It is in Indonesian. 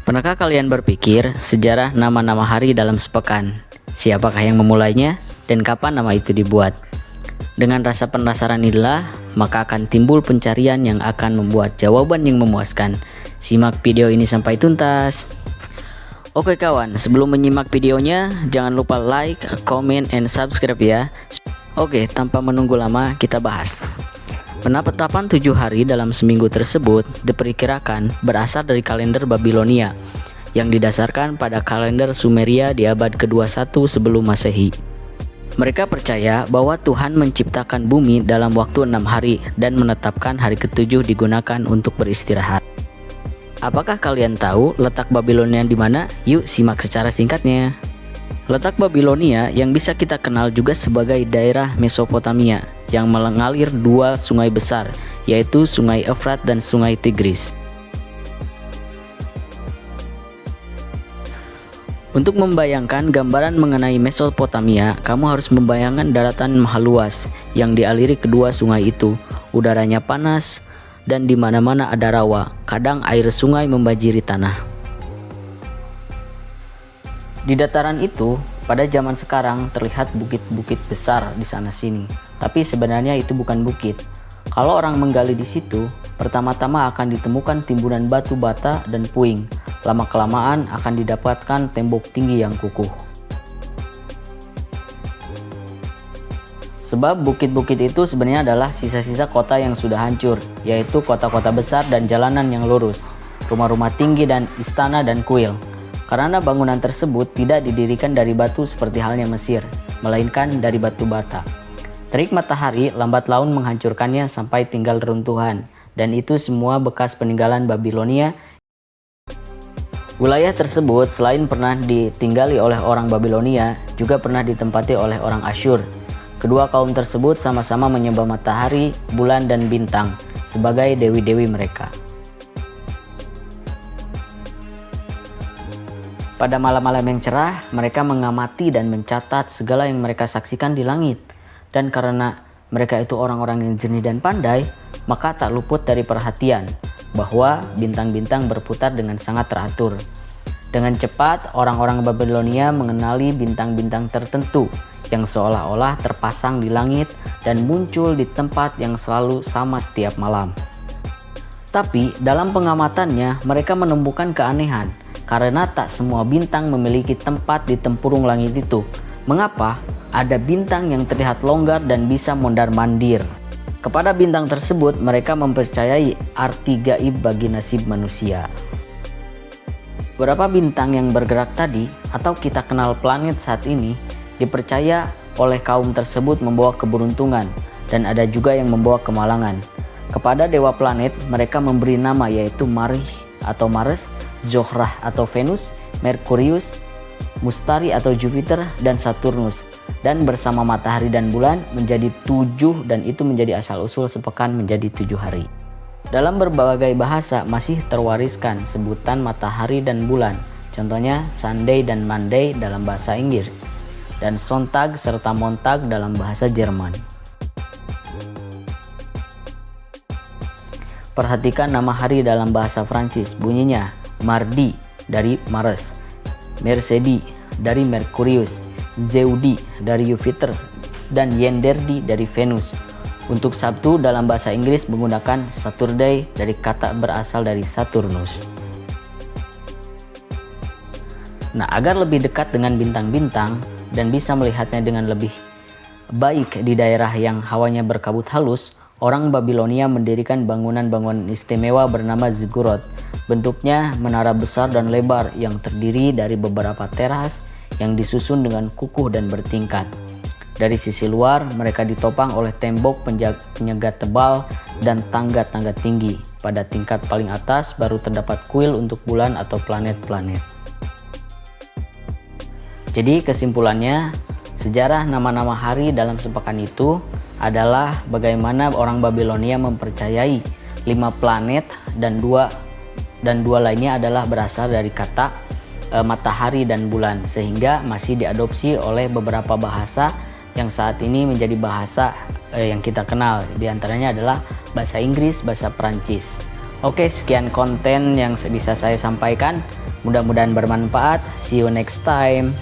Pernahkah kalian berpikir sejarah nama-nama hari dalam sepekan? Siapakah yang memulainya dan kapan nama itu dibuat? Dengan rasa penasaran inilah, maka akan timbul pencarian yang akan membuat jawaban yang memuaskan. Simak video ini sampai tuntas. Oke kawan, sebelum menyimak videonya, jangan lupa like, comment, and subscribe ya. Oke, tanpa menunggu lama, kita bahas. Penetapan 7 hari dalam seminggu tersebut diperkirakan berasal dari kalender Babilonia yang didasarkan pada kalender Sumeria di abad ke-21 sebelum Masehi. Mereka percaya bahwa Tuhan menciptakan bumi dalam waktu 6 hari dan menetapkan hari ke-7 digunakan untuk beristirahat. Apakah kalian tahu letak Babilonia di mana? Yuk simak secara singkatnya. Letak Babilonia yang bisa kita kenal juga sebagai daerah Mesopotamia yang mengalir 2 sungai besar, yaitu Sungai Efrat dan Sungai Tigris. Untuk membayangkan gambaran mengenai Mesopotamia, kamu harus membayangkan daratan maha luas yang dialiri kedua sungai itu. Udaranya panas dan di mana-mana ada rawa, kadang air sungai membanjiri tanah. Di dataran itu, pada zaman sekarang terlihat bukit-bukit besar di sana-sini, tapi sebenarnya itu bukan bukit. Kalau orang menggali di situ, pertama-tama akan ditemukan timbunan batu bata dan puing. Lama-kelamaan akan didapatkan tembok tinggi yang kukuh. Sebab bukit-bukit itu sebenarnya adalah sisa-sisa kota yang sudah hancur, yaitu kota-kota besar dan jalanan yang lurus, rumah-rumah tinggi dan istana dan kuil. Karena bangunan tersebut tidak didirikan dari batu seperti halnya Mesir, melainkan dari batu bata. Terik matahari lambat laun menghancurkannya sampai tinggal reruntuhan, dan itu semua bekas peninggalan Babilonia. Wilayah tersebut selain pernah ditinggali oleh orang Babilonia, juga pernah ditempati oleh orang Asyur. Kedua kaum tersebut sama-sama menyembah matahari, bulan, dan bintang sebagai dewi-dewi mereka. Pada malam-malam yang cerah, mereka mengamati dan mencatat segala yang mereka saksikan di langit. Dan karena mereka itu orang-orang yang jernih dan pandai, maka tak luput dari perhatian bahwa bintang-bintang berputar dengan sangat teratur. Dengan cepat, orang-orang Babilonia mengenali bintang-bintang tertentu yang seolah-olah terpasang di langit dan muncul di tempat yang selalu sama setiap malam. Tapi dalam pengamatannya, mereka menemukan keanehan. Karena tak semua bintang memiliki tempat di tempurung langit itu. Mengapa? Ada bintang yang terlihat longgar dan bisa mondar-mandir. Kepada bintang tersebut mereka mempercayai arti gaib bagi nasib manusia. Beberapa bintang yang bergerak tadi, atau kita kenal planet saat ini, dipercaya oleh kaum tersebut membawa keberuntungan, dan ada juga yang membawa kemalangan. Kepada dewa planet mereka memberi nama, yaitu Marih atau Mars, Zohrah atau Venus, Merkurius, Mustari atau Jupiter, dan Saturnus. Dan bersama matahari dan bulan menjadi 7, dan itu menjadi asal-usul sepekan menjadi 7 hari. Dalam berbagai bahasa masih terwariskan sebutan matahari dan bulan. Contohnya Sunday dan Monday dalam bahasa Inggris, dan Sonntag serta Montag dalam bahasa Jerman. Perhatikan nama hari dalam bahasa Prancis, bunyinya Mardi dari Mars, Mercredi dari Merkurius, Jeudi dari Jupiter, dan Yenderdi dari Venus. Untuk Sabtu dalam bahasa Inggris menggunakan Saturday dari kata berasal dari Saturnus. Nah, agar lebih dekat dengan bintang-bintang dan bisa melihatnya dengan lebih baik di daerah yang hawanya berkabut halus, orang Babilonia mendirikan bangunan-bangunan istimewa bernama ziggurat. Bentuknya menara besar dan lebar yang terdiri dari beberapa teras yang disusun dengan kukuh dan bertingkat. Dari sisi luar, mereka ditopang oleh tembok penyegat tebal dan tangga-tangga tinggi. Pada tingkat paling atas baru terdapat kuil untuk bulan atau planet-planet. Jadi kesimpulannya, sejarah nama-nama hari dalam sepekan itu adalah bagaimana orang Babilonia mempercayai 5 planet dan dua lainnya adalah berasal dari kata matahari dan bulan, sehingga masih diadopsi oleh beberapa bahasa yang saat ini menjadi bahasa yang kita kenal. Di antaranya adalah bahasa Inggris, bahasa Perancis. Oke, sekian konten yang bisa saya sampaikan. Mudah-mudahan bermanfaat. See you next time.